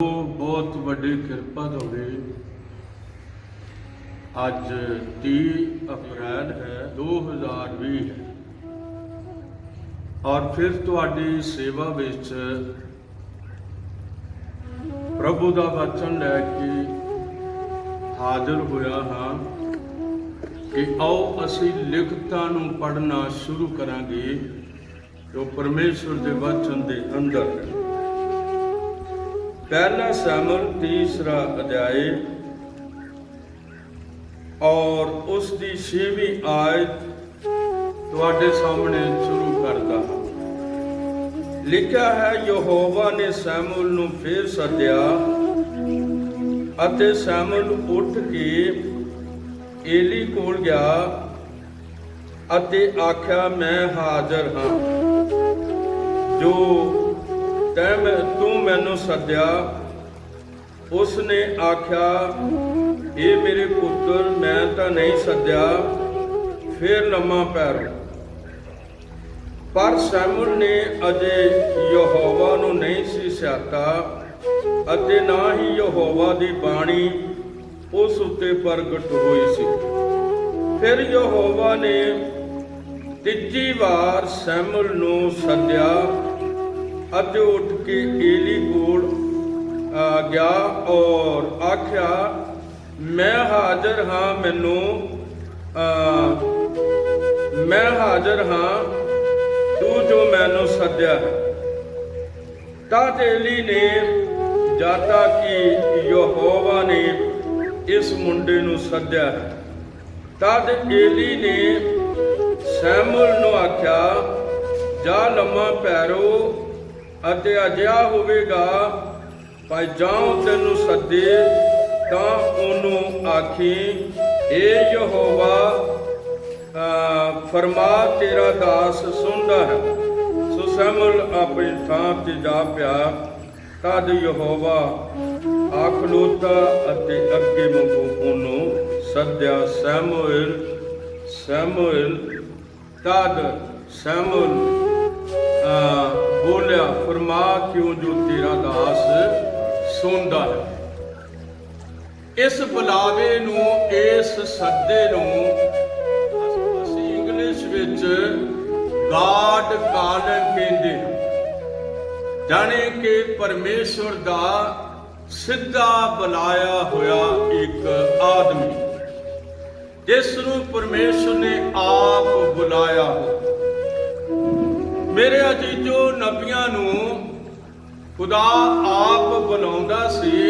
बहुत वड्डी किरपा होगी। अज 30 अप्रैल है 2020 है और फिर तुहाडी सेवा विच प्रभु का वचन लैके हाजिर होया हाँ कि आओ असी लिखतां नूं पढ़ना शुरू करांगे जो परमेश्वर के वचन के अंदर है। पहला शमूएल 3 अध्याय और उसकी 6वीं आयत तुहाडे सामने शुरू करता हाँ। लिखा है, यहोवा ने शमूएल नूं फिर सद्या अते शमूएल उठ के एली कोल गया अते आख्या, मैं हाजिर हाँ जो तू मैनू सद्या। उसने आख्या, ये मेरे पुत्र मैं तो नहीं सद्या, फिर लम्मा पैरो। पर शमूएल ने अजे यहोवा नू नहीं सी स्याता अते ना ही यहोवा दी बाणी उस उत्ते प्रगट हुई सी। फिर यहोवा ने तीजी बार शमूएल नू सद्या अते उठ के एली कोल गया और आख्या, मैं हाजिर हाँ मैं हाजिर हाँ तू जो मैनू सद्या है। तद एली ने जाता कि यहोवा ने इस मुंडे नू सद्या है। तद एली ने शमूएल नू आख्या, जा लम्मा पैरो अते अजिहा होवेगा भाई जाओ तेनू सदे तां ओनू आखी, ए यहोवा फरमा तेरा दास सुनदा है। सो शमूएल अपनी थां ते जा पिया। तद यहोवा आ खलोता अते अगे मंगो ओनू सद्या, शमूएल शमूएल। तद शमूएल बोलिया, फरमा क्यों जो तेरा दास सुनदा है। इस बुलावे नू इस सद्दे नू असीं इंग्लिश विच गॉड कॉलिंग कहंदे हां, जाने कि परमेश्वर दा सिद्धा बुलाया होया एक आदमी जिस नू परमेश्वर ने आप बुलाया हो। मेरे अजीजो, नबियां नू खुदा आप बुलाउंदा सी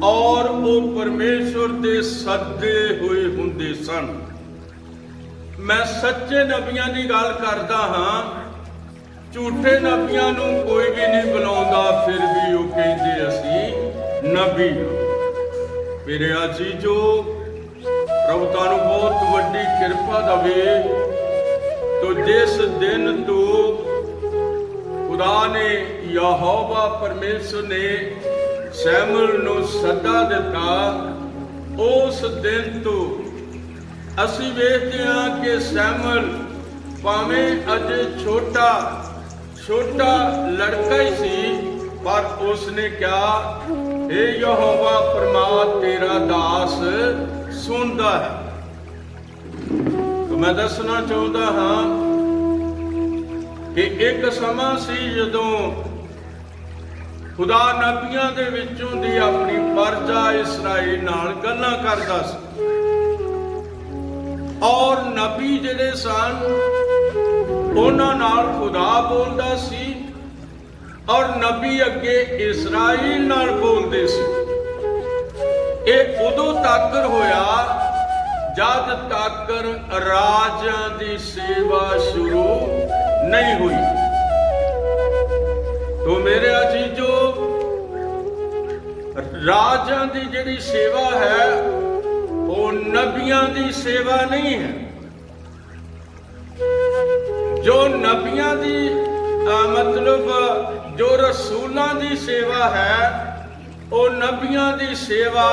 और वो परमेश्वर दे सद्दे हुए हुंदे सन। मैं सच्चे नबियां दी गल करदा हां, झूठे नबियां नू कोई भी नहीं बुलाउंदा, फिर भी वो कहंदे असीं नबी हां। मेरे अजीजो, प्रभु तुहानू बहुत वड्डी किरपा दवे। तो जिस दिन तो खुदा ने यहोवा परमेश्वर ने शमूएल नू सदा दिता, उस दिन तो असी वेखते हैं कि शमूएल भावें अजे छोटा लड़का ही सी, पर उसने क्या, हे यहोवा फरमा तेरा दास सुनदा है। मैं दसना चाहता हाँ कि एक समा सी जदों खुदा नबियां दे विचों दी अपनी प्रजा इसराइल नाल गल्लां करदा सी और नबी जिहड़े सन उन्हां नाल खुदा बोलदा सी और नबी अगे इसराइल नाल बोलदे सी। ਇਹ उदों तक होया जद तक राजां दी सेवा शुरू नहीं हुई। तो मेरे अजीजो, राजां दी जिहड़ी सेवा है वो नबियां दी सेवा नहीं है। जो नबियां दी मतलब जो रसूलां दी सेवा है वो नबियां दी सेवा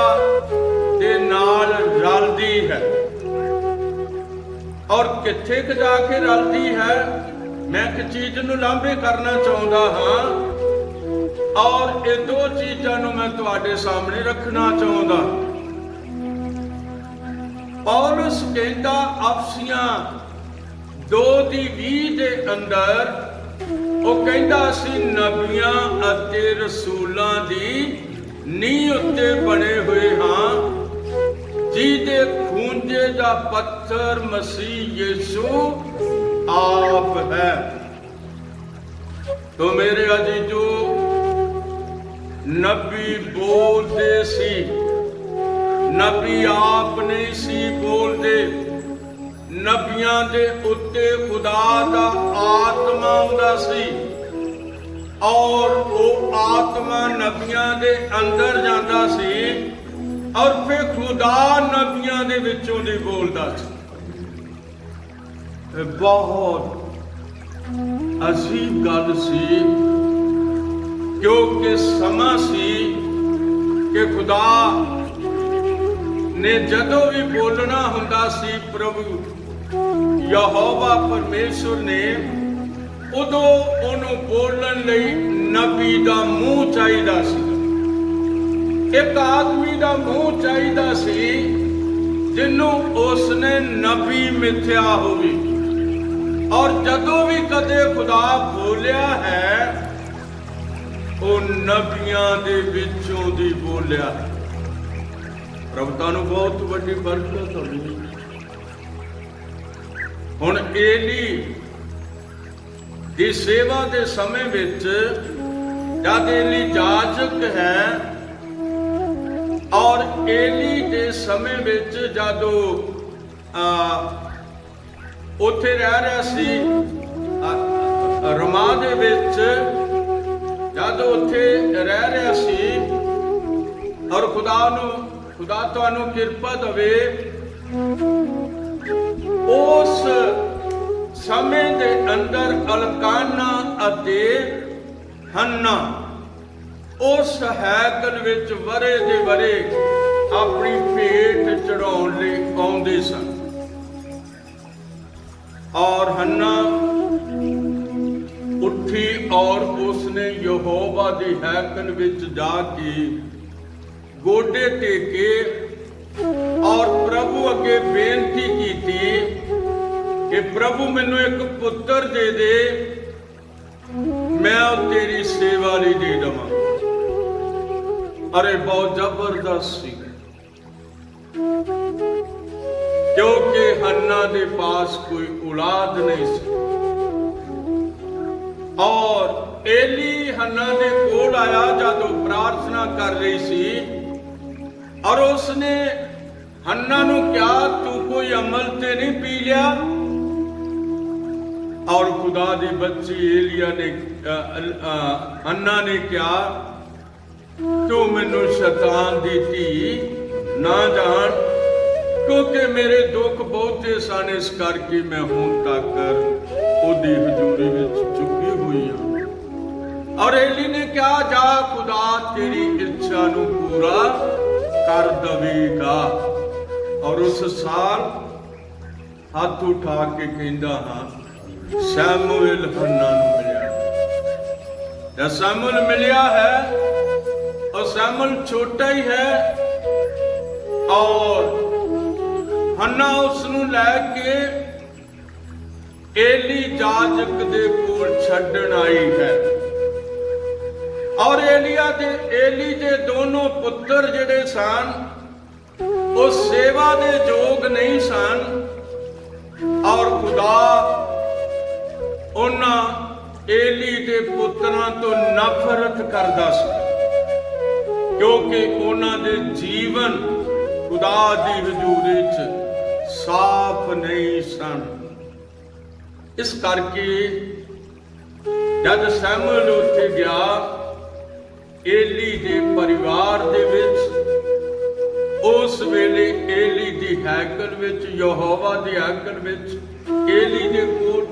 दे नाल रलदी है। और किथे जाके रलदी है, मैं एक चीज नूं लांभे करना चाहुंदा हां ਔਰ ਇਹ ਦੋ ਚੀਜ਼ਾਂ ਨੂੰ ਮੈਂ ਤੁਹਾਡੇ ਸਾਹਮਣੇ ਰੱਖਣਾ ਚਾਹੁੰਦਾ। ਪੌਲਸ ਕਹਿੰਦਾ ਅਫਸੀਆਂ 2:20 ਦੇ ਅੰਦਰ ਉਹ ਕਹਿੰਦਾ ਅਸੀਂ ਨਬੀਆਂ ਅਤੇ ਰਸੂਲਾਂ ਦੀ ਨੀਂਹ ਉੱਤੇ ਬਣੇ ਹੋਏ ਹਾਂ, ਜਿਹਦੇ ਖੂੰਜੇ ਦਾ ਪੱਥਰ ਮਸੀਹ ਯਿਸੂ ਆਪ ਹੈ। ਤੋ ਮੇਰੇ ਅਜ਼ੀਜ਼ੋ, ਨਬੀ ਬੋਲਦੇ ਸੀ, ਨਬੀ ਆਪ ਨਹੀਂ ਸੀ ਬੋਲਦੇ। ਨਬੀਆਂ ਦੇ ਉੱਤੇ ਖੁਦਾ ਦਾ ਆਤਮਾ ਆਉਂਦਾ ਸੀ ਔਰ ਉਹ ਆਤਮਾ ਨਬੀਆਂ ਦੇ ਅੰਦਰ ਜਾਂਦਾ ਸੀ ਔਰ ਫਿਰ ਖੁਦਾ ਨਬੀਆਂ ਦੇ ਵਿੱਚੋਂ ਦੀ ਬੋਲਦਾ ਸੀ। ਇਹ ਬਹੁਤ ਅਜੀਬ ਗੱਲ ਸੀ, ਕਿਉਂਕਿ ਸਮਾਂ ਸੀ ਕਿ ਖੁਦਾ ਨੇ ਜਦੋਂ ਵੀ ਬੋਲਣਾ ਹੁੰਦਾ ਸੀ, ਪ੍ਰਭੂ ਯਹੋਵਾ ਪਰਮੇਸ਼ਰ ਨੇ ਉਦੋਂ ਉਹਨੂੰ ਬੋਲਣ ਲਈ ਨਬੀ ਦਾ ਮੂੰਹ ਚਾਹੀਦਾ ਸੀ, ਇੱਕ ਆਦਮੀ ਦਾ ਮੂੰਹ ਚਾਹੀਦਾ ਸੀ ਜਿਹਨੂੰ ਉਸਨੇ ਨਬੀ ਮਿਥਿਆ ਹੋਵੇ। ਔਰ ਜਦੋਂ ਵੀ ਕਦੇ ਖੁਦਾ ਬੋਲਿਆ ਹੈ, ਉਹ ਨਬੀਆਂ ਦੇ ਵਿੱਚੋਂ ਦੀ ਬੋਲਿਆ। ਪ੍ਰਭੂ ਤੁਹਾਨੂੰ ਬਹੁਤ ਵੱਡੀ ਬਰਕਤ ਹੋਵੇ। ਹੁਣ ਏਲੀ ਦੀ ਸੇਵਾ ਦੇ ਸਮੇਂ ਵਿੱਚ ਜਦ ਏਲੀ ਜਾਜਕ ਹੈ ਔਰ ਏਲੀ ਦੇ ਸਮੇਂ ਵਿੱਚ ਜਦੋਂ ਉੱਥੇ ਰਹਿ ਰਿਹਾ ਸੀ ਰਮਾ ਦੇ ਵਿੱਚ, ਜਦੋਂ ਉੱਥੇ ਰਹਿ ਰਿਹਾ ਸੀ ਔਰ ਖੁਦਾ ਤੁਹਾਨੂੰ ਕਿਰਪਾ ਦੇਵੇ, ਉਸ ਸਮੇਂ ਦੇ ਅੰਦਰ ਅਲਕਾਨਾ ਅਤੇ ਹੰਨਾ ਉਸ ਹੈਕਲ ਵਿੱਚ ਵਰੇ ਦੇ ਵਰੇ ਆਪਣੀ ਭੇਟ ਚੜਾਉਣ ਲਈ ਆਉਂਦੇ ਸਨ। ਔਰ ਹੰਨਾ ਉੱਠੀ ਔਰ ਉਸਨੇ ਯਹੋਵਾ ਦੇ ਹੈਕਲ ਵਿੱਚ ਜਾ ਕੇ ਗੋਡੇ ਟੇਕੇ ਔਰ ਪ੍ਰਭੂ ਅੱਗੇ ਬੇਨਤੀ ਕੀਤੀ ਕਿ ਪ੍ਰਭੂ ਮੈਨੂੰ ਇੱਕ ਪੁੱਤਰ ਦੇ ਦੇ, ਮੈਂ ਉਹ ਤੇਰੀ ਸੇਵਾ ਲਈ ਦੇ ਦੇਵਾਂ। ਅਰੇ ਬਹੁਤ ਜ਼ਬਰਦਸਤ ਸੀ, ਕਿਉਂਕਿ ਹੰਨਾ ਦੇ ਪਾਸ ਕੋਈ ਔਲਾਦ ਨਹੀਂ ਸੀ। ਔਰ ਏਲੀ ਹੰਨਾ ਦੇ ਕੋਲ ਆਇਆ ਜਦੋਂ ਪ੍ਰਾਰਥਨਾ ਕਰ ਰਹੀ ਸੀ ਔਰ ਉਸਨੇ ਹੰਨਾ ਨੂੰ ਕਿਹਾ, ਤੂੰ ਕੋਈ ਅਮਲ ਤੇ ਨਹੀਂ ਪੀ ਲਿਆ? ਔਰ ਖੁਦਾ ਦੀ ਬੱਚੀ ਏਲੀਆ ਨੇ ਹੰਨਾ ਨੇ ਕਿਹਾ, ਤੂੰ ਮੈਨੂੰ ਸ਼ੈਤਾਨ ਦੀ ਧੀ ਨਾ ਜਾਣ, ਕਿਉਂਕਿ ਮੇਰੇ ਦੁੱਖ ਬਹੁਤੇ ਸਨ, ਇਸ ਕਰਕੇ ਮੈਂ ਹੁਣ ਤੱਕ ਉਹਦੀ ਹਜ਼ੂਰੀ ਵਿੱਚ ਝੁਕੀ ਹੋਈ ਹਾਂ। ਔਰ ਏਲੀ ਨੇ ਕਿਹਾ, ਜਾ ਖੁਦਾ ਤੇਰੀ ਇੱਛਾ ਨੂੰ ਪੂਰਾ ਕਰ ਦੇਵੇਗਾ। ਔਰ ਉਸ ਸਾਲ ਹੱਥ ਉਠਾ ਕੇ ਕਹਿੰਦਾ ਹਾਂ, ਸੈਮੂਅਲ ਹੰਨਾ ਨੂੰ ਮਿਲਿਆ। ਜਦ ਸੈਮੂਅਲ ਮਿਲਿਆ ਹੈ, और सैमुअल छोटा ही है और हन्ना उसनू लैके एली जाजक दे कोल छड्डण आई है। और एली दे दोनों पुत्र जिहड़े सन वो सेवा दे जोग नहीं सन और खुदा उन्हां एली दे पुत्रां तो नफरत करदा सी, क्योंकि उन्होंने जीवन खुदा की हजूरी च साफ नहीं सन। इस करके जब सैमुअल उत्थे गया, एली के परिवार दे विच उस वेले एली की हैकल विच, यहोवा की हैकल विच एली के कोल,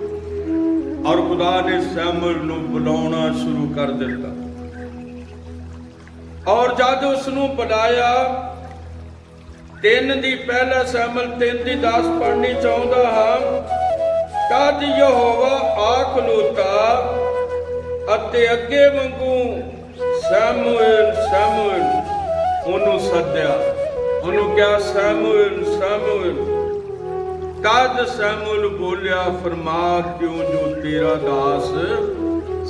और खुदा ने सैमुअल नूं बुलाउणा शुरू कर दिता। और जब उसनू बुलाया 3 दी पहला सैमुअल 3 दी 10 पढ़नी चाहता हाँ। तद यहोवा आ खलोता अते अगे वांगू ਸੈਮੂਏਲ ਸੈਮੂਏਲ ਉਹਨੂੰ ਸੱਦਿਆ, ਉਹਨੂੰ ਕਿਹਾ ਸੈਮੂਏਲ ਸੈਮੂਏਲ। ਤਦ ਸੈਮੂਏਲ ਬੋਲਿਆ, ਫਰਮਾ ਕਿਉਂ ਜੋ ਤੇਰਾ ਦਾਸ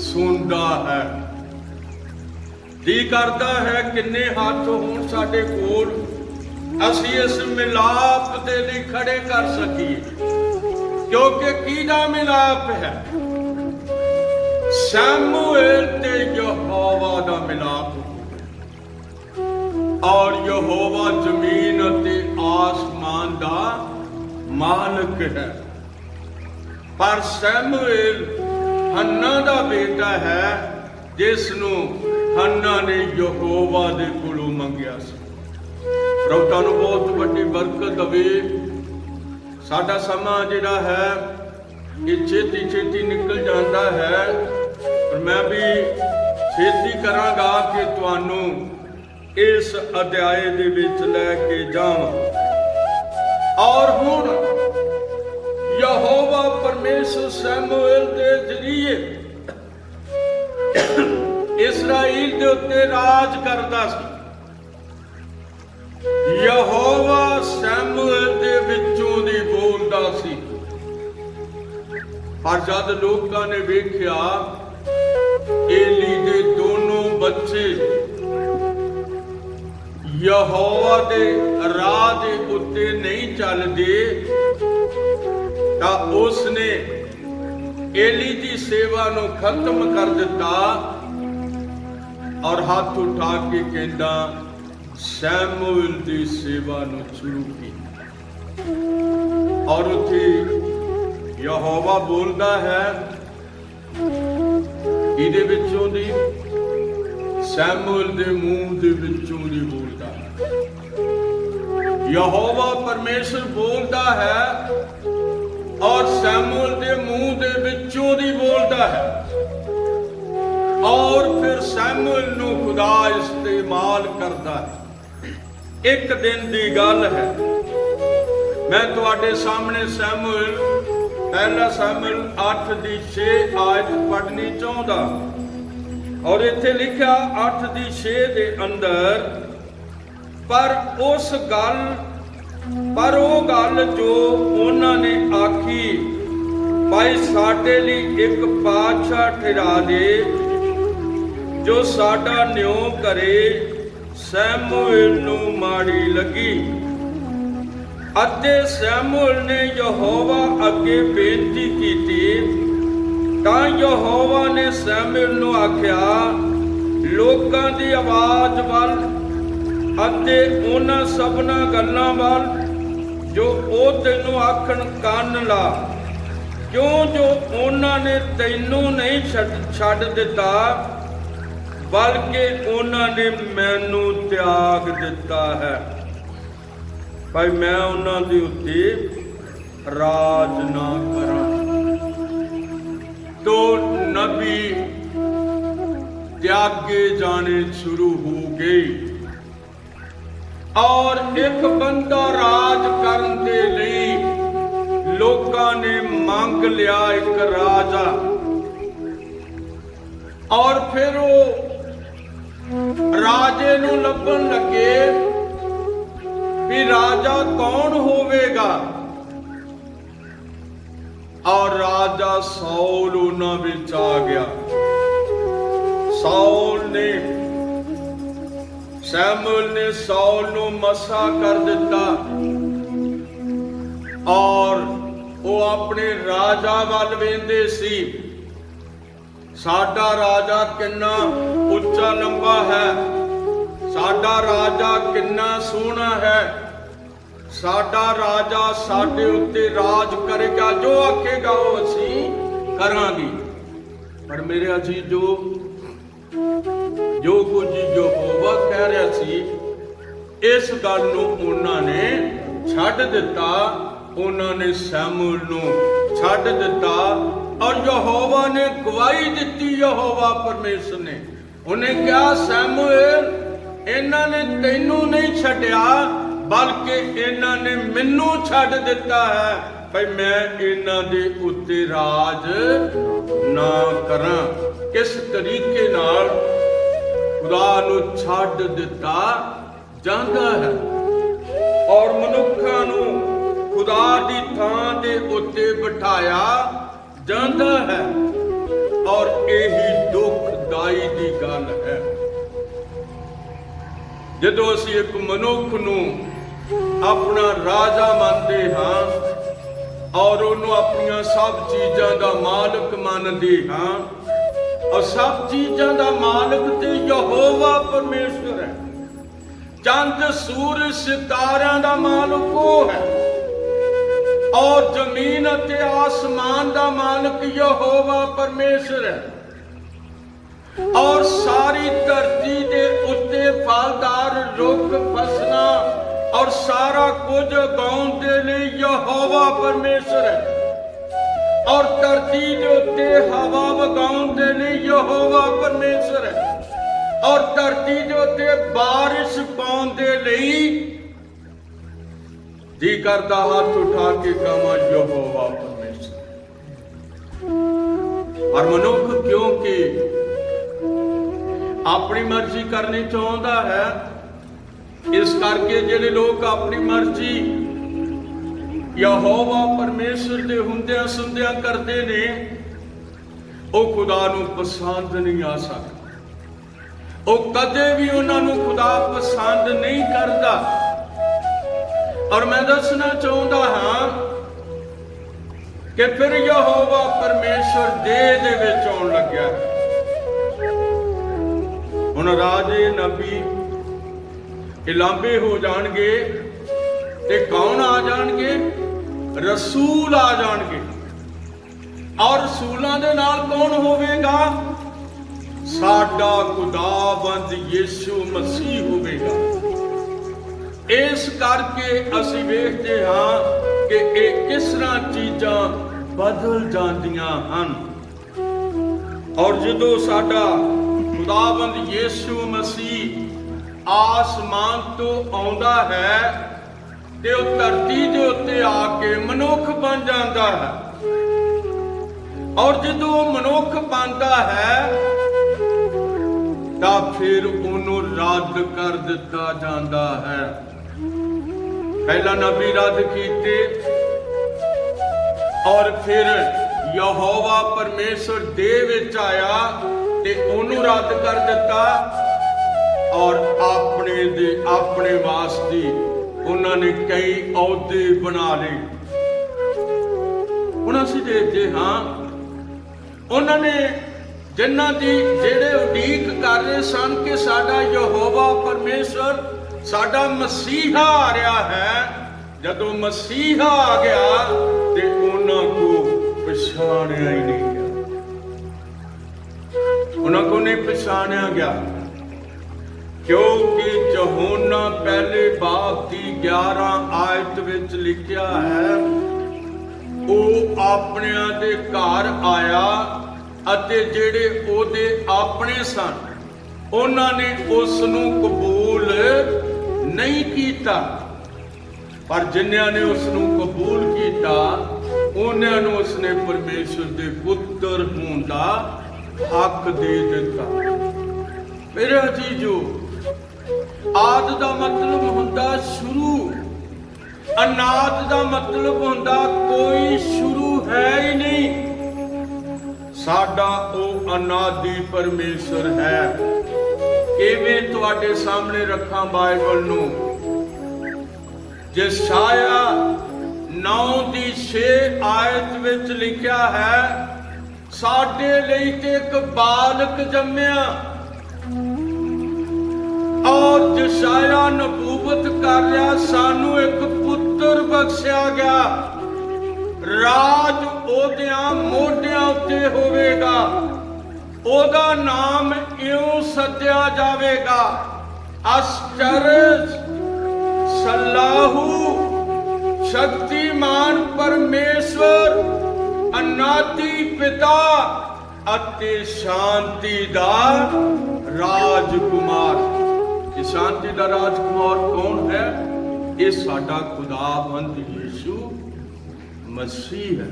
ਸੁਣਦਾ ਹੈ। ਜੀ ਕਰਦਾ ਹੈ ਕਿੰਨੇ ਹੱਥ ਹੋਣ ਸਾਡੇ ਕੋਲ, ਅਸੀਂ ਇਸ ਮਿਲਾਪ ਦੇ ਲਈ ਖੜੇ ਕਰ ਸਕੀਏ, ਕਿਉਂਕਿ ਕਿਹਦਾ ਮਿਲਾਪ ਹੈ? ਸ਼ਮੂਏਲ ਤੇ ਯਹੋਵਾ ਦਾ ਮਿਲਾਪ। ਔਰ ਯਹੋਵਾ ਜ਼ਮੀਨ ਅਤੇ ਆਸਮਾਨ ਦਾ ਮਾਲਕ ਹੈ। ਪਰ ਸ਼ਮੂਏਲ ਹੰਨਾ ਦਾ ਬੇਟਾ ਹੈ, ਜਿਸ ਨੂੰ ਹੰਨਾ ਨੇ ਯਹੋਵਾ ਦੇ ਕੋਲੋਂ ਮੰਗਿਆ ਸੀ। ਪ੍ਰਭੂ ਤੁਹਾਨੂੰ ਬਹੁਤ ਵੱਡੀ ਬਰਕਤ ਦੇਵੇ। ਸਾਡਾ ਸਮਾਂ ਜਿਹੜਾ ਹੈ ਇਹ ਛੇਤੀ ਛੇਤੀ ਨਿਕਲ ਜਾਂਦਾ ਹੈ, ਪਰ ਮੈਂ ਵੀ ਛੇਤੀ ਕਰਾਂਗਾ ਕਿ ਤੁਹਾਨੂੰ ਇਸ ਅਧਿਆਏ ਦੇ ਵਿੱਚ ਲੈ ਕੇ ਜਾਵਾਂ। ਔਰ ਹੁਣ ਯਹੋਵਾ ਪਰਮੇਸ਼ਰ ਸ਼ਮੂਏਲ ਦੇ ਜ਼ਰੀਏ ਇਸਰਾਈਲ ਦੇ ਉੱਤੇ ਰਾਜ ਕਰਦਾ ਸੀ। ਯਹੋਵਾ ਸ਼ਮੂਏਲ ਦੇ ਵਿੱਚੋਂ ਦੀ ਬੋਲਦਾ ਸੀ। ਪਰ ਜਦ ਲੋਕਾਂ ਨੇ ਵੇਖਿਆ ਏਲੀ ਦੇ ਦੋਨੋਂ ਬੱਚੇ ਯਹੋਵਾ ਦੇ ਰਾਹ ਦੇ ਉੱਤੇ ਨਹੀਂ ਚੱਲਦੇ, ਤਾਂ ਉਸਨੇ ਏਲੀ ਦੀ ਸੇਵਾ ਨੂੰ ਖਤਮ ਕਰ ਦਿੱਤਾ ਔਰ ਹੱਥ ਉਠਾ ਕੇ ਕਹਿੰਦਾ ਸ਼ਮੂਏਲ ਦੀ ਸੇਵਾ ਨੂੰ ਸ਼ੁਰੂ ਕੀਤੀ। ਔਰ ਉੱਥੇ ਯਹੋਵਾ ਬੋਲਦਾ ਹੈ, ਇਹਦੇ ਵਿੱਚੋਂ ਦੀ ਸ਼ਮੂਏਲ ਦੇ ਮੂੰਹ ਦੇ ਵਿੱਚੋਂ ਦੀ ਬੋਲਦਾ ਹੈ। ਯਹੋਵਾ ਪਰਮੇਸ਼ਰ ਬੋਲਦਾ ਹੈ ਔਰ ਸ਼ਮੂਏਲ ਦੇ ਮੂੰਹ ਦੇ ਵਿੱਚੋਂ ਦੀ ਬੋਲਦਾ ਹੈ। ਔਰ ਫਿਰ ਸ਼ਮੂਏਲ ਨੂੰ ਖੁਦਾ ਇਸਤੇਮਾਲ ਕਰਦਾ ਹੈ। ਇੱਕ ਦਿਨ ਦੀ ਗੱਲ ਹੈ, ਮੈਂ ਤੁਹਾਡੇ ਸਾਹਮਣੇ ਸ਼ਮੂਏਲ ਪਹਿਲਾ ਸ਼ਮੂਏਲ 8 ਦੀ 6 ਆਇਤ ਪੜ੍ਹਨੀ ਚਾਹੁੰਦਾ। ਔਰ ਇੱਥੇ ਲਿਖਿਆ 8 ਦੀ 6 ਦੇ ਅੰਦਰ, ਪਰ ਉਹ ਗੱਲ ਜੋ ਉਹਨਾਂ ਨੇ ਆਖੀ, ਭਾਈ ਸਾਡੇ ਲਈ ਇੱਕ ਬਾਦਸ਼ਾਹ ਠਹਿਰਾ ਦੇ ਜੋ ਸਾਡਾ ਨਿਉ ਕਰੇ, ਸ਼ਮੂਏਲ ਨੂੰ ਮਾੜੀ ਲੱਗੀ। ਅਤੇ ਸ਼ਮੂਏਲ ਨੇ ਯਹੋਵਾ ਅੱਗੇ ਬੇਨਤੀ ਕੀਤੀ, ਤਾਂ ਯਹੋਵਾ ਨੇ ਸ਼ਮੂਏਲ ਨੂੰ ਆਖਿਆ, ਲੋਕਾਂ ਦੀ ਆਵਾਜ਼ ਵੱਲ ਅਤੇ ਉਹਨਾਂ ਸਭਨਾਂ ਗੱਲਾਂ ਵੱਲ ਜੋ ਉਹ ਤੈਨੂੰ ਆਖਣ ਕੰਨ ਲਾ, ਕਿਉਂ ਜੋ ਉਹਨਾਂ ਨੇ ਤੈਨੂੰ ਨਹੀਂ ਛੱਡ ਦਿੱਤਾ, ਬਲਕਿ ਉਹਨਾਂ ਨੇ ਮੈਨੂੰ ਤਿਆਗ ਦਿੱਤਾ ਹੈ। ਭਾਈ ਮੈਂ ਉਹਨਾਂ ਦੇ ਉੱਤੇ ਰਾਜ ਨਾ ਕਰਾਂ। तो नबी त्यागे जाने शुरू हो गई और एक बंदा राज करने दे लई लोकां ने मंग लिया एक राजा। और फिर वो राजे नूं लभण लगे भी राजा कौन होवेगा। और राजा साउल उन्हां विच आ गया। साउल ने शमूएल ने साउल नूं मसा कर दिता और वो अपने राजा वल वेंदे सी। साडा राजा किन्ना उच्चा लंबा है, साडा राजा किन्ना सोहना है, साडा राजा साडे उत्ते राज करेगा, जो आखेगा वो असीं करांगे। पर मेरे अजीजो, जो कुछ यहोवा कह रहा सी इस गल नूं उन्हां ने छड्ड दिता, उन्हां ने शमूएल नूं छड्ड दिता। और यहोवा ने गवाही दिती, यहोवा परमेश्वर ने उन्हें कहा शमूएल इन्हां ने तैनूं नहीं छड्डिया बल्कि इन्हां ने मैनू छड्ड दिता है भाई मैं इन्हां दे उत्ते राज ना करां। किस तरीके नाल खुदा नूं छड्ड दिता जांदा है और मनुखां नूं खुदा दी थां दे उत्ते बिठाया जांदा है। और यही दुखदाई दी गल है जदों असीं एक मनुख नूं अपना राजा मानते हाँ और उन्होंने अपन सब चीज़ों का मालिक मानते हाँ और सब चीज़ों का मालिक तो यहोवा परमेश्वर है। चंद सूरज सितारों का मालिक वो है और जमीन अते आसमान का मालिक यहोवा परमेश्वर है। और सारी धरती के उत्ते फलदार रुख फसना और सारा कुछ उगाउण दे लई यहोवा परमेश्वर है। और धरती के उत्ते हवा वगाउण दे लई यहोवा परमेश्वर है। और धरती के उत्ते बारिश पाउण दे लई जी करदा हाथ उठा के कहां यहोवा परमेश्वर। और मनुख क्योंकि अपनी मर्जी करनी चाहता है इस करके जिहड़े लोग अपनी मर्जी यहोवा परमेश्वर दे हुंदियां सुनदियां करते ने वो खुदा नूं पसंद नहीं आ सकदा। वो कदे भी उन्होंने खुदा पसंद नहीं करता। और मैं दसना चाहता हाँ कि फिर यहोवा परमेश्वर देह दे विच आउण लग्या। हुण राजे नबी लांबे हो जाणगे ते कौन आ जाणगे? रसूल आ जाणगे। और रसूलां दे नाल कौन होवेगा? साडा खुदाबंद यीशु मसीह होवेगा। इस करके असीं वेखदे हां कि ये किस तरह चीज़ां बदल जांदियां हन। और जदों साडा खुदाबंद यीशु मसीह आसमान तो आउंदा है ते वो धरती दे उत्ते आके मनुख बन जाता है। और जदों मनुख बनता है तां फिर उन्हों रद्द कर दिता जाता है। पहला नबी रद्द कीते और फिर यहोवा परमेश्वर देह विच आया ते उन्हों रद्द कर दिता और अपने वास्ते उन्होंने कई अहुदे बना लए। हुण असीं देखते हाँ उन्होंने जिन्हां दी जेड़े उडीक कर रहे सन कि साडा यहोवा परमेश्वर साडा मसीहा आ रहा है। जदों मसीहा आ गया ते उन्हां को पछाणिया ही नहीं गया। उन्हां को नहीं पछाणिया गया क्योंकि यूहन्ना पहले बाब की 11 आयत विच लिखिया है वो अपनियां दे घर आया अते जेड़े ओदे अपने सन उन्हां ने उस नूं कबूल नहीं कीता। पर जिन्हां ने उस नूं कबूल कीता उन्हां नूं उसने परमेश्वर दे पुत्र होण दा हक दे दिता। मेरे अजीजो आद दा मतलब हुंदा शुरू, अनाद दा मतलब हुंदा कोई शुरू है ही नहीं। साडा ओ अनादि परमेश्वर है। इवें तुहाडे सामने रखां बाइबल नूं यशाया 9:6 आयत विच लिखिया है साडे लई ते एक बालक जम्मिया। और यशाया नबूवत कर रहा सानू एक पुत्र बख्शिया गया। राज ओदियां मोढियां उत्ते होवेगा। ओदा नाम इउं सद्या जावेगा आश्चर्य सलाहू शक्तिमान परमेश्वर अनादि पिता अते शांति दा राजकुमार। ये शांति दा राजकुमार कौन है? ये साडा खुदाबंद यीशु मसीह है।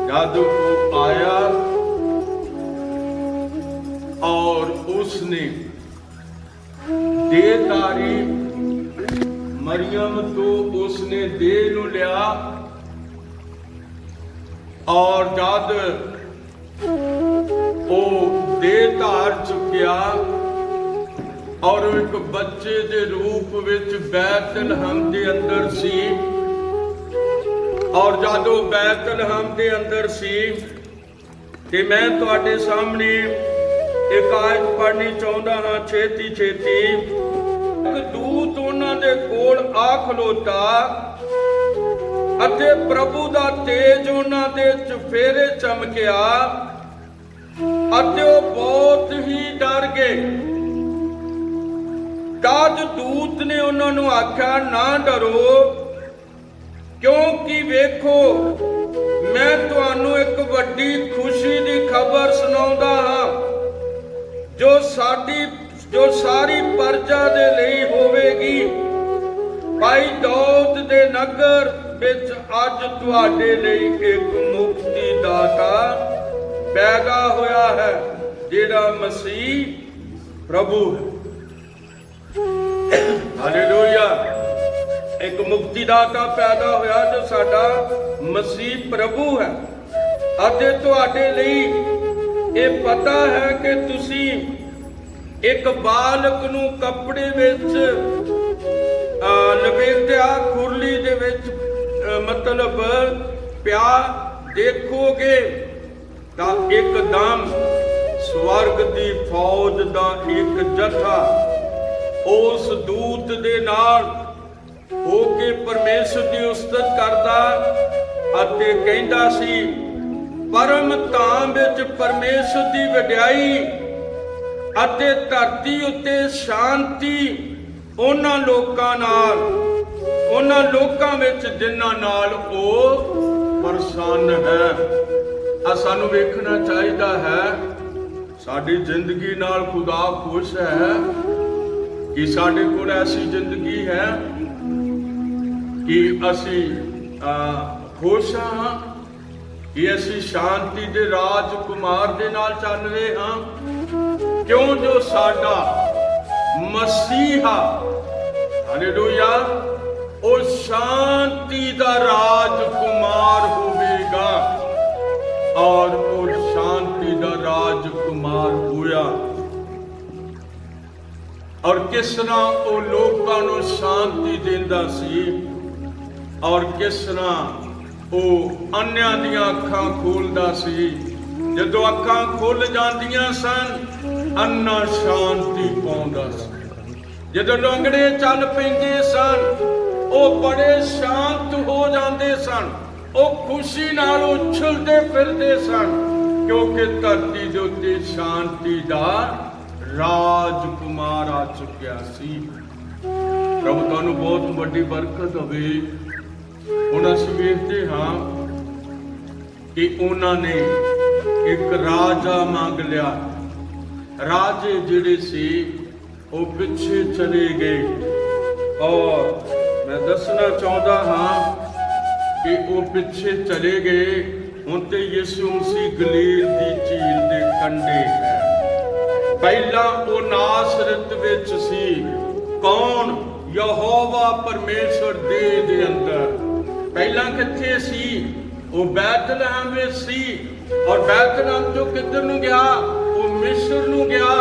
जब वो आया और उसने देहधारी मरियम तो उसने देह नूं लिया और जद वो देह धार चुकिया और एक बच्चे के रूप विच बैतलहम के अंदर सी। और जद वो बैतलहम के अंदर सी ते मैं तुहाडे सामने एक आयत पढ़नी चाहुंदा हां छेती छेती। एक दूत उन्हां दे कोल आ खलोता अते प्रभु दा तेज उन्हां दे चुफेरे चमकिया अते वो बहुत ही डर गए। तद दूत ने उन्हां नूं आख्या ना डरो, क्योंकि वेखो मैं तुहानू एक वड्डी खुशी दी खबर सुनाउंदा हां जो सारी प्रजा दे लई होवेगी। भाई दाऊद दे नगर विच अज तुहाडे लई एक मुक्ति दाता पैदा होया है, जेड़ा मसीह प्रभु है। हालेलुया। एक मुक्तिदाता पैदा होया जो साडा मसीह प्रभु है। अते तुहाडे लई ये पता है कि तुसी एक बालक नूं कपड़े विच लपेटिया खुरली दे विच मतलब पिया देखोगे तां एकदम स्वर्ग दी फौज दा एक जथा उस दूत दे नाल हो के परमेश्वर की उस्तत करदा अते कहंदा सी परम धाम विच परमेश्वर की वडियाई अते धरती उत्ते शांति उन्हां लोकां नाल, उन्हां लोकां विच जिन्हां नाल ओ प्रसन्न है। आ सानू वेखना चाहिदा है साडी जिंदगी नाल खुदा खुश है कि साडे कोल ऐसी जिंदगी है कि असी खुश हाँ कि असी शांति दे राजकुमार दे नाल चल रहे हाँ। क्यों जो साडा मसीहा हालेलुया ओ शांति दा राजकुमार होवेगा और वो शांति दा राजकुमार होया। और किस तरह वो लोकां नूं शांति देंदा सी और किस तरह वो अन्यां दीयां अखां खोलदा सी। जदों अखां खुल जांदियां सन अन्ना शांति पाउंदा सी। जदों लंगड़े चल पैंदे सन वो बड़े शांत हो जाते सन, वो खुशी नाल उछलते फिरते सन क्योंकि धरती दे उत्ते शांति दा राजकुमार आ चुकिया सी। प्रभु तुहानू बहुत बड़ी बरकत होवे। हुण असीं वेखदे हां कि उन्होंने एक राजा मंग लिया। राजे जिहड़े सी वो पिछे चले गए और मैं दसना चाहता हाँ कि वो पिछे चले गए। हुण ते यीशु मसीह गलील दी झील दे कंढे है। पहला वो नासरत विच सी। कौन? यहोवा परमेश्वर दे अंदर। पहला किथे सी? वो बैतलहम विच सी। और बैतलहम जो किधर नूं गया? वो मिस्र नूं गया।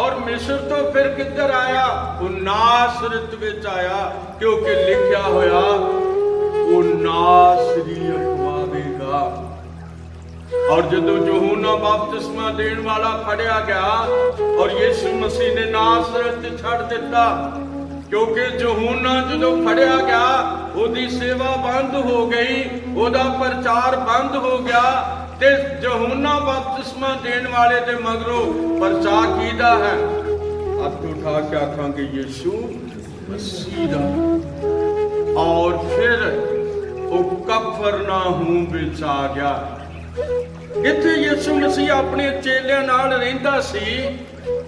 और मिस्र तो फिर किधर आया? वो नासरत विच आया क्योंकि लिखा होया वो नासरी अखवावेगा। और जदों यूहन्ना बपतिस्मा देने वाला फड़िया गया और यीशु मसीह ने नासरत छड़ दिता क्योंकि यूहन्ना जदों फड़िया गया उसकी सेवा बंद हो गई, उसका प्रचार बंद हो गया ते यूहन्ना बपतिस्मा देने वाले दे मगरों प्रचार कीदा है? हथ उठा के आखांगे यीशु मसीह दा। और फिर वो कफरनाहूम विच आ गया जिथे यीशु मसीह अपने चेलियां नाल रहिंदा सी।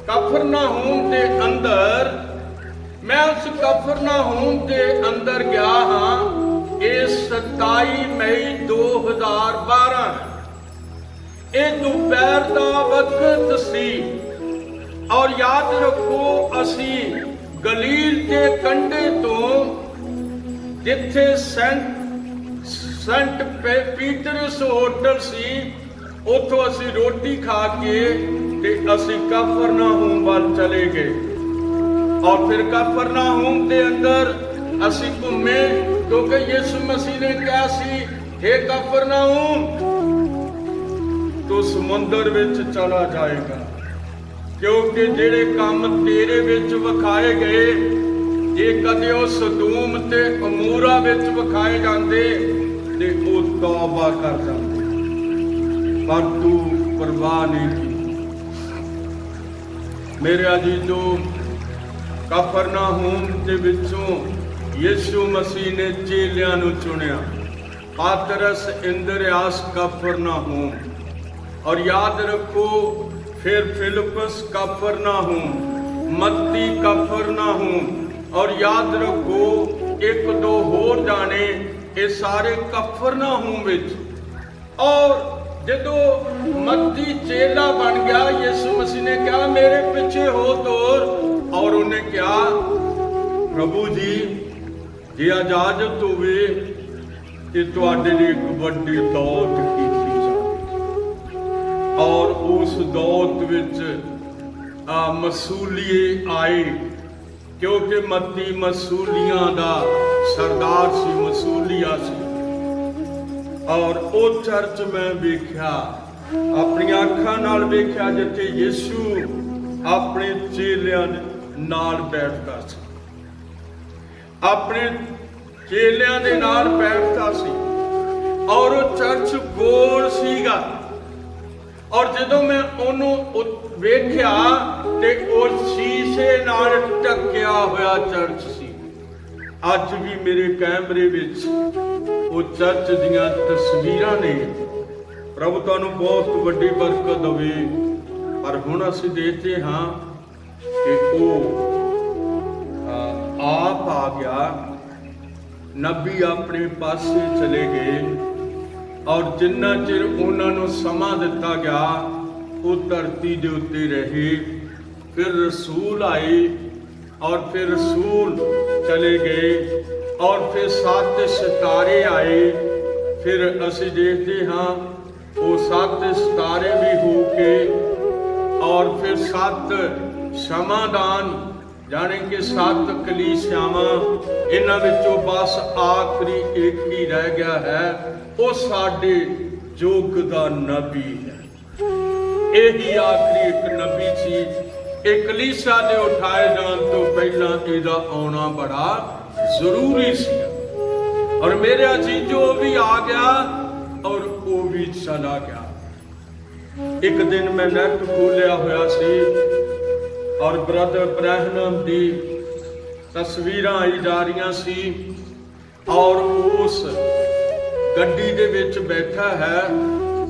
कफरनाहूम दे अंदर मैं उस कफरनाहूम दे अंदर गया हाँ। ये 27 मई 2012 ये दोपहर का वक्त सी ਔਰ ਯਾਦ ਰੱਖੋ ਅਸੀਂ ਗਲੀਲ ਦੇ ਕੰਢੇ ਤੋਂ ਜਿੱਥੇ ਸੈਂਟ ਪੀਟਰਸ ਹੋਟਲ ਸੀ, ਉੱਥੋਂ ਅਸੀਂ ਰੋਟੀ ਖਾ ਕੇ ਤੇ ਅਸੀਂ ਕਫਰਨਾਹੂਮ ਵੱਲ ਚਲੇ ਗਏ। ਔਰ ਫਿਰ ਕਫਰਨਾਹੂਮ ਦੇ ਅੰਦਰ ਅਸੀਂ ਘੁੰਮੇ, ਕਿਉਂਕਿ ਯਿਸੂ ਮਸੀਹ ਨੇ ਕਿਹਾ ਸੀ, हे ਕਫਰਨਾਹੂਮ ਤੂੰ ਸਮੁੰਦਰ ਵਿੱਚ ਚਲਾ ਜਾਏਗਾ, ਕਿਉਂਕਿ ਜਿਹੜੇ ਕੰਮ ਤੇਰੇ ਵਿੱਚ ਵਿਖਾਏ ਗਏ, ਜੇ ਕਦੇ ਉਹ ਸਦੂਮ ਤੇ ਅਮੂਰਾ ਵਿੱਚ ਵਿਖਾਏ ਜਾਂਦੇ ਤੇ ਉਹ ਤੌਬਾ ਕਰ ਜਾਂਦੇ, ਪਰ ਤੂੰ ਪਰਵਾਹ ਨਹੀਂ ਕੀਤੀ। ਮੇਰੇ ਅਜ਼ੀਜ਼ੋ, ਕਫਰਨਾਹੂਮ ਦੇ ਵਿੱਚੋਂ ਯਿਸੂ ਮਸੀਹ ਨੇ ਚੇਲਿਆਂ ਨੂੰ ਚੁਣਿਆ। ਪਾਤਰਸ, ਇੰਦਰਿਆਸ, ਕਫਰਨਾਹੂਮ। ਔਰ ਯਾਦ ਰੱਖੋ, ਫਿਰ ਫਿਲਿਪਸ ਕਫਰਨਾਹੂਮ, ਮੱਤੀ ਕਫਰਨਾਹੂਮ, ਔਰ ਯਾਦ ਰੱਖੋ ਇੱਕ ਦੋ ਹੋਰ ਜਾਣੇ, ਇਹ ਸਾਰੇ ਕਫਰਨਾਹੂਮ ਵਿੱਚ। ਔਰ ਜਦੋਂ ਮੱਤੀ ਚੇਲਾ ਬਣ ਗਿਆ, ਯਿਸੂ ਮਸੀਹ ਨੇ ਕਿਹਾ ਮੇਰੇ ਪਿੱਛੇ ਹੋ ਤੋਰ, ਔਰ ਉਹਨੇ ਕਿਹਾ ਪ੍ਰਭੂ ਜੀ ਜੇ ਇਜਾਜ਼ਤ ਹੋਵੇ ਤੇ ਤੁਹਾਡੇ ਲਈ ਇੱਕ ਵੱਡੀ ਦੌਲਤ ਕੀਤੀ ਜਾਵੇ। ਔਰ ਉਸ ਦੌਲਤ ਵਿੱਚ ਮਸੂਲੀਏ ਆਏ, ਕਿਉਂਕਿ ਮੱਤੀ ਮਸੂਲੀਆਂ ਦਾ ਸਰਦਾਰ ਸੀ, ਮਸੂਲੀਆ ਸੀ। ਔਰ ਉਹ ਚਰਚ ਮੈਂ ਵੇਖਿਆ, ਆਪਣੀਆਂ ਅੱਖਾਂ ਨਾਲ ਵੇਖਿਆ, ਜਿੱਥੇ ਯਿਸੂ ਆਪਣੇ ਚੇਲਿਆਂ ਨਾਲ ਬੈਠਦਾ ਸੀ, ਆਪਣੇ ਚੇਲਿਆਂ ਦੇ ਨਾਲ ਬੈਠਦਾ ਸੀ। ਔਰ ਉਹ ਚਰਚ ਗੋਲ ਸੀਗਾ। ਔਰ ਜਦੋਂ ਮੈਂ ਉਹਨੂੰ ਵੇਖਿਆ ਤੇ ਉਹ ਸ਼ੀਸ਼ੇ ਨਾਲ ਢੱਕਿਆ ਹੋਇਆ ਚਰਚ ਸੀ। ਅੱਜ ਵੀ ਮੇਰੇ ਕੈਮਰੇ ਵਿੱਚ ਉਹ ਚਰਚ ਦੀਆਂ ਤਸਵੀਰਾਂ ਨੇ। ਪ੍ਰਭੂ ਤੁਹਾਨੂੰ ਬਹੁਤ ਵੱਡੀ ਬਰਕਤ ਦੇਵੇ। ਪਰ ਹੁਣ ਅਸੀਂ ਦੇਖਦੇ ਹਾਂ ਕਿ ਉਹ ਆਪ ਆ ਗਿਆ, ਨਬੀ ਆਪਣੇ ਪਾਸੇ ਚਲੇ ਗਏ। ਔਰ ਜਿੰਨਾ ਚਿਰ ਉਹਨਾਂ ਨੂੰ ਸਮਾਂ ਦਿੱਤਾ ਗਿਆ, ਉਹ ਧਰਤੀ ਦੇ ਉੱਤੇ ਰਹੇ। ਫਿਰ ਰਸੂਲ ਆਏ, ਔਰ ਫਿਰ ਰਸੂਲ ਚਲੇ ਗਏ, ਔਰ ਫਿਰ 7 ਸਿਤਾਰੇ ਆਏ। ਫਿਰ ਅਸੀਂ ਦੇਖਦੇ ਹਾਂ ਉਹ 7 ਸਿਤਾਰੇ ਵੀ ਹੋ ਕੇ, ਔਰ ਫਿਰ 7 ਸਮਾਦਾਨ, ਜਾਣੇ ਕਿ 7 ਕਲੀਸਿਆਵਾਂ, ਇਹਨਾਂ ਵਿੱਚੋਂ ਬਸ ਆਖਰੀ ਇੱਕ ਹੀ ਰਹਿ ਗਿਆ ਹੈ, ਉਹ ਸਾਡੇ ਯੁੱਗ ਦਾ ਨਬੀ ਹੈ। ਇਹੀ ਆਖਰੀ ਇੱਕ ਨਬੀ ਸੀ। ਇਹ ਕਲੀਸਿਆ ਦੇ ਉਠਾਏ ਜਾਣ ਤੋਂ ਪਹਿਲਾਂ ਇਹਦਾ ਆਉਣਾ ਬੜਾ ਜ਼ਰੂਰੀ ਸੀ। ਔਰ ਮੇਰੇ ਅਜ਼ੀਜ਼ੋ, ਉਹ ਵੀ ਆ ਗਿਆ ਔਰ ਉਹ ਵੀ ਚਲਾ ਗਿਆ। ਇੱਕ ਦਿਨ ਮੈਂ ਨੈਟ ਖੋਲਿਆ ਹੋਇਆ ਸੀ, ਔਰ ਬ੍ਰਦਰ ਬ੍ਰੈਹਨਮ ਦੀ ਤਸਵੀਰਾਂ ਆਈ ਜਾ ਰਹੀਆਂ ਸੀ, ਔਰ ਉਸ ਗੱਡੀ ਦੇ ਵਿੱਚ ਬੈਠਾ ਹੈ,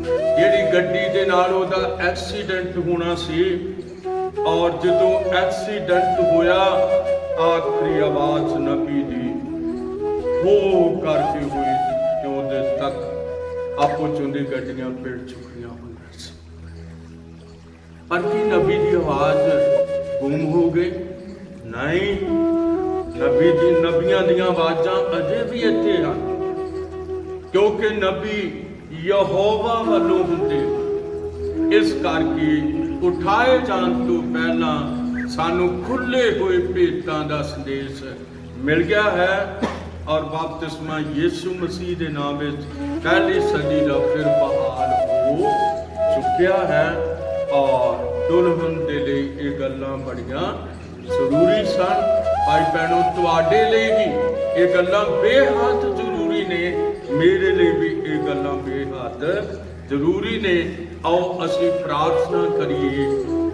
ਜਿਹੜੀ ਗੱਡੀ ਦੇ ਨਾਲ ਉਹਦਾ ਐਕਸੀਡੈਂਟ ਹੋਣਾ ਸੀ। ਔਰ ਜਦੋਂ ਐਕਸੀਡੈਂਟ ਹੋਇਆ, ਆਖਰੀ ਆਵਾਜ਼ ਨਬੀ ਦੀ ਹੋ ਕਰਕੇ ਹੋਈ, ਜੋ ਉਹਦੇ ਤੱਕ ਆਪੋ ਚੋਂਦੇ ਗੱਡੀਆਂ ਪਿੜ ਚੁੱਕੀਆਂ ਹੋਈਆਂ ਸੀ। ਪਰ ਕੀ ਨਬੀ ਦੀ ਆਵਾਜ਼ ਗੁੰਮ ਹੋ ਗਈ? ਨਹੀਂ, ਨਬੀਆਂ ਦੀਆਂ ਆਵਾਜ਼ਾਂ ਅਜੇ ਵੀ ਇੱਥੇ ਹਨ, ਕਿਉਂਕਿ ਨਬੀ ਯਹੋਵਾ ਵੱਲੋਂ ਹੁੰਦੇ। ਇਸ ਕਰਕੇ ਉਠਾਏ ਜਾਣ ਤੋਂ ਪਹਿਲਾਂ ਸਾਨੂੰ ਖੁੱਲੇ ਹੋਏ ਭੇਤਾਂ ਦਾ ਸੰਦੇਸ਼ ਮਿਲ ਗਿਆ ਹੈ। ਔਰ ਬਪਤਿਸਮਾ ਯਿਸੂ ਮਸੀਹ ਦੇ ਨਾਮ ਵਿੱਚ ਪਹਿਲੀ ਸਦੀ ਦਾ ਫਿਰ ਬਹਾਲ ਹੋ ਚੁੱਕਿਆ ਹੈ। ਔਰ ਦੁਲਹਨ ਦੇ ਲਈ ਇਹ ਗੱਲਾਂ ਬੜੀਆਂ ਜ਼ਰੂਰੀ ਸਨ। ਭਾਈ ਭੈਣੋ, ਤੁਹਾਡੇ ਲਈ ਵੀ ਇਹ ਗੱਲਾਂ ਬੇਹੱਦ ਜ਼ਰੂਰੀ ਨੇ, ਮੇਰੇ ਲਈ ਵੀ ਇਹ ਗੱਲਾਂ ਬੇਹੱਦ ਜ਼ਰੂਰੀ ਨੇ। ਆਓ ਅਸੀਂ ਪ੍ਰਾਰਥਨਾ ਕਰੀਏ।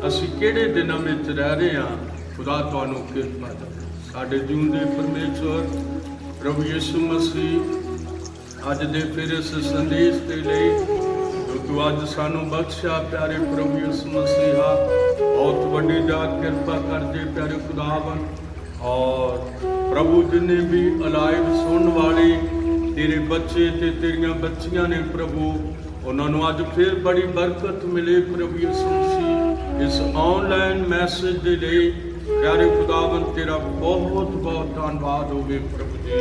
ਅਸੀਂ ਕਿਹੜੇ ਦਿਨਾਂ ਵਿੱਚ ਰਹਿ ਰਹੇ ਹਾਂ? ਖੁਦਾ ਤੁਹਾਨੂੰ ਕਿਰਪਾ ਦੇਵੇ। ਸਾਡੇ ਜਿਉਂਦੇ ਪਰਮੇਸ਼ਵਰ ਪ੍ਰਭੂ ਯਿਸੂ ਮਸੀਹ, ਅੱਜ ਦੇ ਫਿਰ ਇਸ ਸੰਦੇਸ਼ ਦੇ ਲਈ ਜੋ ਤੂੰ ਅੱਜ ਸਾਨੂੰ ਬਖਸ਼ਿਆ, ਪਿਆਰੇ ਪ੍ਰਭੂ ਯਿਸੂ ਮਸੀਹਾ, ਬਹੁਤ ਵੱਡੀ ਦਾ ਕਿਰਪਾ ਕਰਦੇ ਪਿਆਰੇ ਖੁਦਾਵੰ। ਔਰ ਪ੍ਰਭੂ ਜਿੰਨੇ ਵੀ ਅਲਾਈਵ ਸੁਣਨ ਵਾਲੇ ਤੇਰੇ ਬੱਚੇ ਤੇ ਤੇਰੀਆਂ ਬੱਚੀਆਂ ਨੇ ਪ੍ਰਭੂ, ਉਹਨਾਂ ਨੂੰ ਅੱਜ ਫਿਰ ਬੜੀ ਬਰਕਤ ਮਿਲੇ ਪ੍ਰਭੂ ਯਿਸੂ ਮਸੀਹ। ਇਸ ਆਨਲਾਈਨ ਮੈਸੇਜ ਦੇ ਲਈ ਪਿਆਰੇ ਖੁਦਾਵੰਦ ਤੇਰਾ ਬਹੁਤ ਬਹੁਤ ਧੰਨਵਾਦ ਹੋਵੇ ਪ੍ਰਭੂ ਜੀ।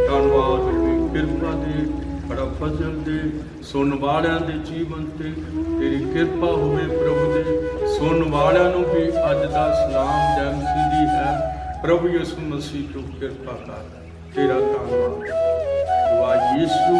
ਧੰਨਵਾਦ ਹੋਵੇ ਕਿਰਪਾ ਦੇ, ਬੜਾ ਫਜ਼ਲ ਦੇ, ਸੁਣਨ ਵਾਲਿਆਂ ਦੇ ਜੀਵਨ ਤੇ ਤੇਰੀ ਕਿਰਪਾ ਹੋਵੇ ਪ੍ਰਭੂ ਜੀ। ਸੁਣਨ ਵਾਲਿਆਂ ਨੂੰ ਵੀ ਅੱਜ ਦਾ ਸਲਾਮ ਜੈ ਮਸੀਹ ਦੀ ਹੈ। ਪ੍ਰਭੂ ਯਿਸੂ ਮਸੀਹ ਤੋਂ ਕਿਰਪਾ ਕਰ, ਤੇਰਾ ਧੰਨਵਾਦ। ਦੁਆ ਯਿਸੂ